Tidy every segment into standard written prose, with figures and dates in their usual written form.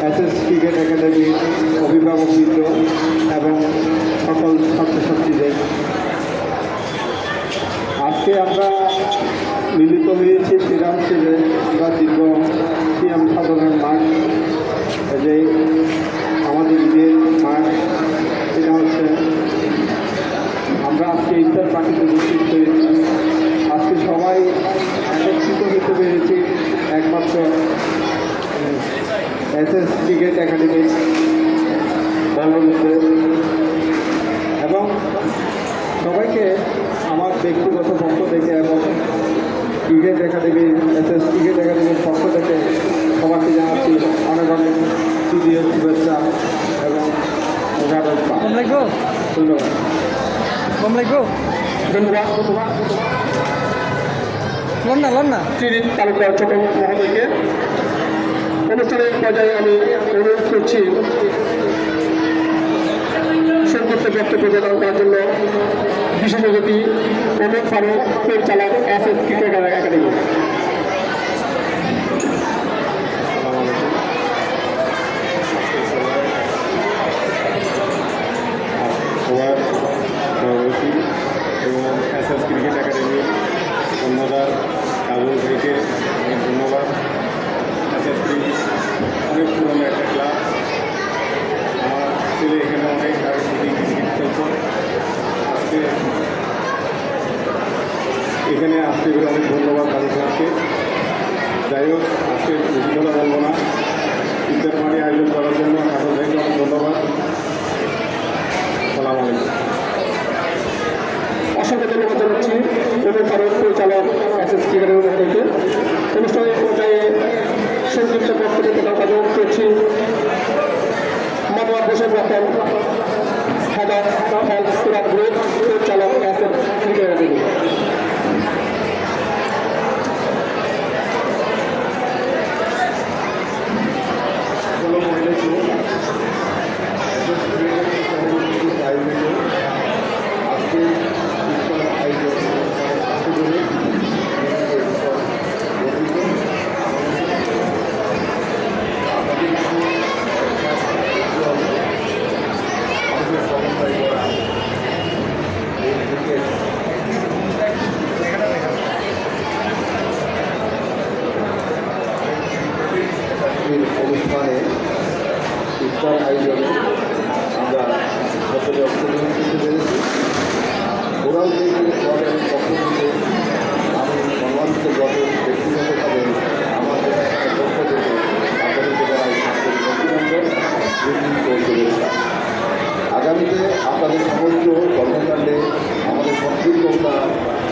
SS cricket একাডেমির অভিভাবকবৃন্দ এবং সকল ছাত্রছাত্রীদের, আজকে আমরা মিলিত হয়েছি সেটা হচ্ছে যে আমরা দীর্ঘ সিএম সাধনের মাঠ, যে আমাদের ঈদের মাঠ, সেটা হচ্ছে আমরা আজকে ইফতার পার্টিতে উপস্থিত হয়েছি। আজকে সবাই একত্রিত হতে পেরেছি একমাত্র এসএস ক্রিকেট একাডেমির বলবন্ধে, এবং সবাইকে আমার ব্যক্তিগত পক্ষ থেকে এবং ক্রিকেট একাডেমির এসএস ক্রিকেট একাডেমির পক্ষ থেকে সবাইকে জানাচ্ছি অনেক অনেক ঈদের শুভেচ্ছা এবং ধন্যবাদ। শ্রীজিৎ তালুকদার ছোট মহোদয়কে অনুষ্ঠানের পর্যায়ে আমি অনুরোধ করছি সংক্ষিপ্ত বক্তব্য প্রদান করার জন্য বিশেষ অতিথি প্রমোদ ফারুক, পরিচালক এসএস ক্রিকেট একাডেমি। এবং এসএস ক্রিকেট একাডেমির অন্যদার কাবুল থেকে অনেক ধন্যবাদ। এসএস ক্রিকেট অনেক পুরনো একটা ক্লাব, আমার ছেলে এখানে অনেক আগে থেকে ক্রিকেট খেলত। আজকে এখানে আসতে পেরে অনেক ধন্যবাদ তাদের সাথে। যাই হোক, আজকে বেশি কথা বলবো না, ইফতার পার্টি আয়োজন করার জন্য কাবুল থেকে অনেক ধন্যবাদ। সালাম আলাইকুম। অসংখ্য ধন্যবাদ জানাচ্ছি প্রমোদ ফারুক, পরিচালক এসএস ক্রিকেট একাডেমিকে। অনুষ্ঠানের পর্যায়ে সংক্ষিপ্ত বক্তব্য প্রদান করছি Monowar Hossain Ratan, head of health club group, পরিচালক এসএস ক্রিকেট একাডেমি। অনুষ্ঠানে ইফতার আয়োজনে আমরা সকলে অংশগ্রহণ করতে পেরেছি। ওরাও ক্লাবের পক্ষ থেকে আমি সম্মানিত যত ব্যক্তিগতভাবে আমাদের পক্ষ থেকে আপনাদেরকে জানাই অভিনন্দন ও শুভেচ্ছা। আগামীতে আপনাদের সমস্ত কর্মকাণ্ডে আমাদের সম্পৃক্ততা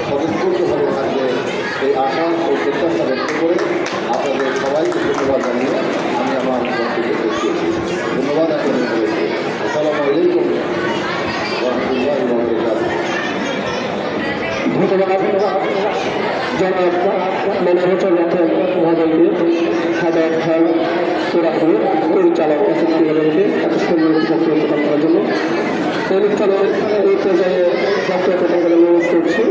স্বতঃস্ফূর্তভাবে থাকবে এই আশা ও প্রত্যাশা ব্যক্ত করে আপনাদের সবাইকে ধন্যবাদ জানিয়ে আমি আমার বক্তব্য শেষ করছি। ধন্যবাদ আপনাদের করেছি। আসসালামু আলাইকুম রহমতুল্লাহি ওয়া বারাকাতুহু। ধন্যবাদ জনাব মনোয়ার হোসেন রতন মহোদয়কে, হেড অফ হেলথ সুরাপুর, পরিচালক এসএস ক্রিকেট একাডেমিকে এত সুন্দর বক্তব্য প্রদান করার জন্য। অনুষ্ঠানে এই পর্যায়ে বক্তব্য প্রদান করে অনুরোধ করছি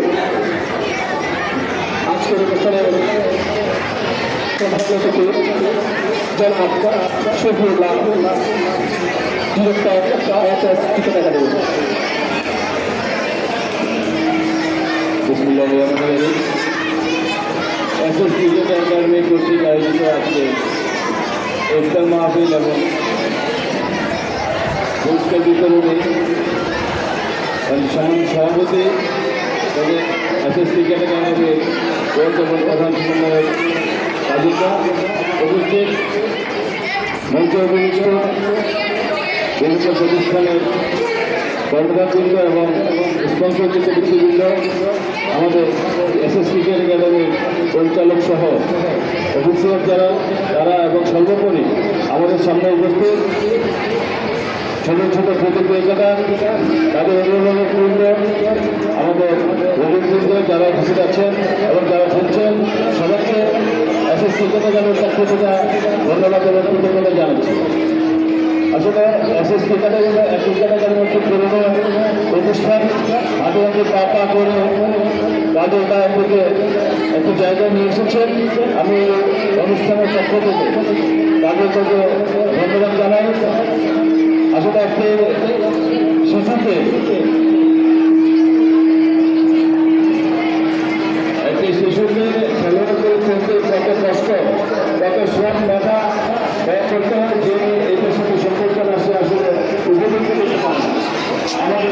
আজকের অনুষ্ঠানের প্রধান অতিথি জনাব Shafiullah, director SS cricket academy. SS cricket academy কর্তৃক আয়োজিত আজকে ইফতার মাহফিল এবং পুরস্কার বিতরণী সভাপতি তবে এসএস ক্রিকেট একাডেমির বর্তমান প্রধান সমন্বয়ক কাজিকা উপস্থিত, মঞ্চ উপবিষ্ট বিভিন্ন প্রতিষ্ঠানের কর্মকর্তাবৃন্দ এবং স্পন্সরকৃত ব্যক্তিবৃন্দ, আমাদের এসএস ক্রিকেট একাডেমির পরিচালক সহ অফিসিয়াল তারা এবং সর্বোপরি আমাদের সামনে উপস্থিত ছোট ছোট প্রতিযোগিতা, তাদের অভিভাবকবৃন্দ, আমাদের অভিবৃন্দ যারা উপস্থিত আছেন এবং যারা শুনছেন, সবাইকে এসএস ক্রিকেট একাডেমির পক্ষ থেকে ধন্যবাদ এবং কৃতজ্ঞতা জানাচ্ছি। আসলে এসএস ক্রিকেট একাডেমির খুব পুরনো প্রতিষ্ঠান, হাতে হাতে পা করে তাদের গায়ে থেকে একটু জায়গায় নিয়ে এসেছেন। আমি অনুষ্ঠানের পক্ষ থেকে তাদেরকে ধন্যবাদ জানাই। আসলে একটি শিশুকে খেলোয়াড় করে চলতে কত কষ্ট, কত শ্রম মেধা ব্যয় করতে হয়, যে এটার সাথে সম্পর্ক না সে আসলে উপযুক্ত করতে পারে না। আমাদের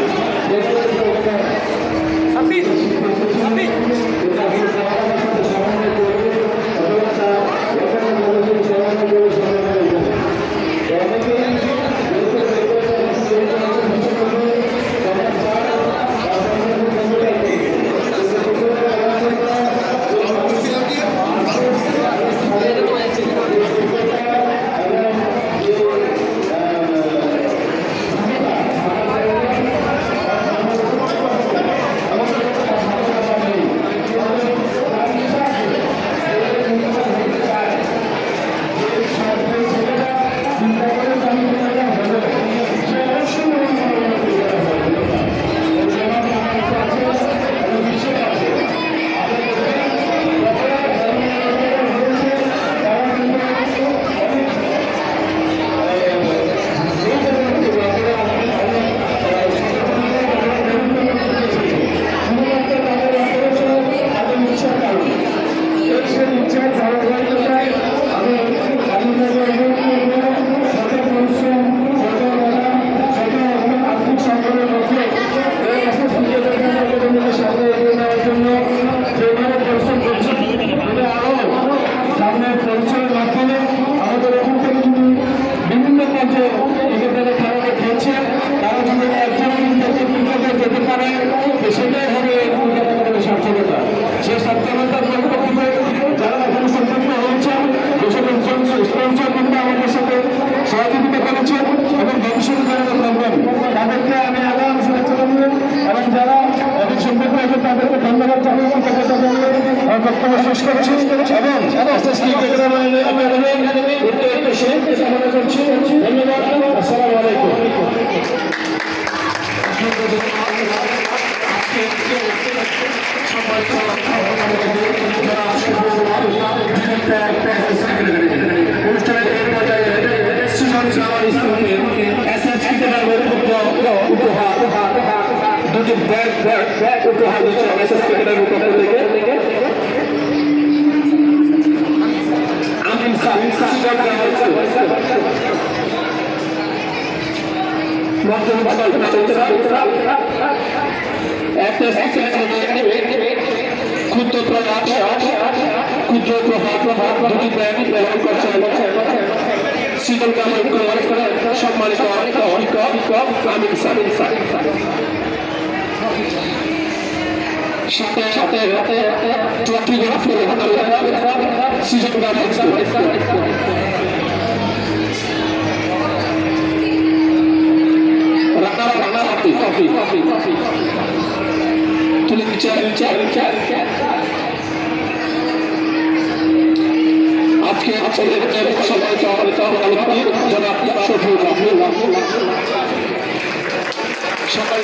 বক্তব্য শেষ করছি এবং কামনা করছি। ধন্যবাদ। আসসালামু আলাইকুম। দুটি ব্যাগ উপহার দিচ্ছে এসএস ক্রিকেটের পক্ষ থেকে। আমিন ক্ষুদ্র প্রভাব দুটি ব্যাগ ব্যবহার করছে শীতল কামড় সম্মানিত আমিন সাথে তুলে আজকে সবাই সকাল